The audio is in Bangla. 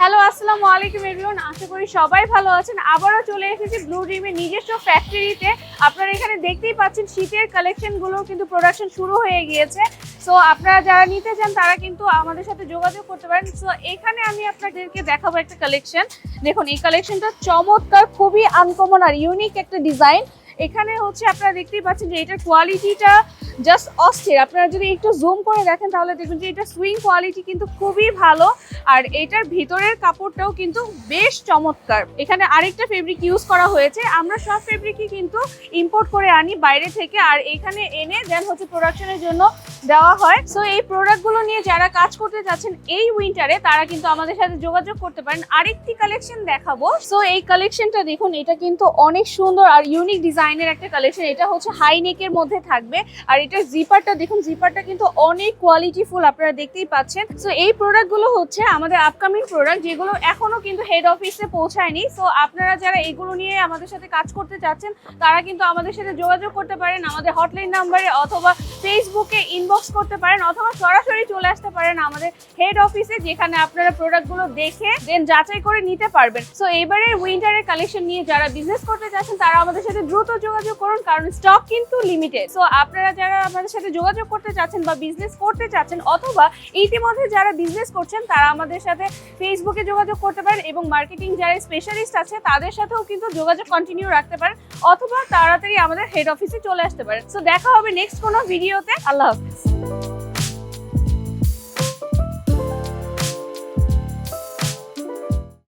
হ্যালো, আসসালামু আলাইকুম এভরিওয়ান। আশা করি সবাই ভালো আছেন। আবারও চলে এসেছি ব্লু ড্রিমের নিজস্ব ফ্যাক্টরিতে। আপনারা এখানে দেখতেই পাচ্ছেন শীতের কালেকশনগুলো কিন্তু প্রোডাকশন শুরু হয়ে গিয়েছে। সো আপনারা যারা নিতে চান তারা কিন্তু আমাদের সাথে যোগাযোগ করতে পারেন। সো এখানে আমি আপনাদেরকে দেখাবো একটা কালেকশন। দেখুন, এই কালেকশনটা চমৎকার, খুবই আনকমন আর ইউনিক একটা ডিজাইন। এখানে হচ্ছে আপনারা দেখতেই পাচ্ছেন যে এটার কোয়ালিটিটা জাস্ট অস্থির। আপনারা যদি একটু জুম করে দেখেন তাহলে দেখবেন যে এটা সুইং কোয়ালিটি কিন্তু খুবই ভালো, আর এটার ভিতরের কাপড়টাও কিন্তু বেশ চমৎকার। এখানে আরেকটা ফেব্রিক ইউজ করা হয়েছে। আমরা সব ফেব্রিকই কিন্তু ইম্পোর্ট করে আনি বাইরে থেকে, আর এখানে এনে দেন হচ্ছে প্রোডাকশনের জন্য দেওয়া হয়। সো এই প্রোডাক্টগুলো নিয়ে যারা কাজ করতে যাচ্ছেন এই উইন্টারে তারা কিন্তু আমাদের সাথে যোগাযোগ করতে পারেন। আরেকটি কালেকশন দেখাবো। সো এই কালেকশনটা দেখুন, এটা কিন্তু অনেক সুন্দর আর ইউনিক ডিজাইনের একটা কালেকশন। এটা হচ্ছে হাই নেকের মধ্যে থাকবে, আর এটার জিপারটা দেখুন, জিপারটা কিন্তু অনেক কোয়ালিটিফুল, আপনারা দেখতেই পাচ্ছেন। সো এই প্রোডাক্টগুলো হচ্ছে আমাদের আপকামিং প্রোডাক্ট, যেগুলো এখনো কিন্তু হেড অফিসে পৌঁছায়নি। সো আপনারা যারা এগুলো নিয়ে আমাদের সাথে কাজ করতে চাচ্ছেন তারা কিন্তু আমাদের সাথে যোগাযোগ করতে পারেন আমাদের হটলাইন নাম্বারে, অথবা ফেসবুকে ইনবক্স করতে পারেন, অথবা সরাসরি চলে আসতে পারেন আমাদের হেড অফিসে, যেখানে আপনারা প্রোডাক্টগুলো দেখে দেন যাচাই করে নিতে পারবেন। সো এবারের উইন্টারের কালেকশন নিয়ে যারা বিজনেস করতে চাচ্ছেন তারা আমাদের সাথে দ্রুত যোগাযোগ করুন, কারণ স্টক কিন্তু লিমিটেড। সো আপনারা যারা আমাদের সাথে যোগাযোগ করতে চাচ্ছেন বা বিজনেস করতে চাচ্ছেন, অথবা ইতিমধ্যে যারা বিজনেস করছেন তারা আমাদের সাথে ফেসবুকে যোগাযোগ করতে পারেন, এবং মার্কেটিং যারা স্পেশালিস্ট আছে তাদের সাথেও কিন্তু যোগাযোগ কন্টিনিউ রাখতে পারেন, অথবা তাড়াতাড়ি আমাদের হেড অফিসে চলে আসতে পারেন। সো দেখা হবে নেক্সট কোনো ভিডিওতে। আল্লাহ হাফিজ।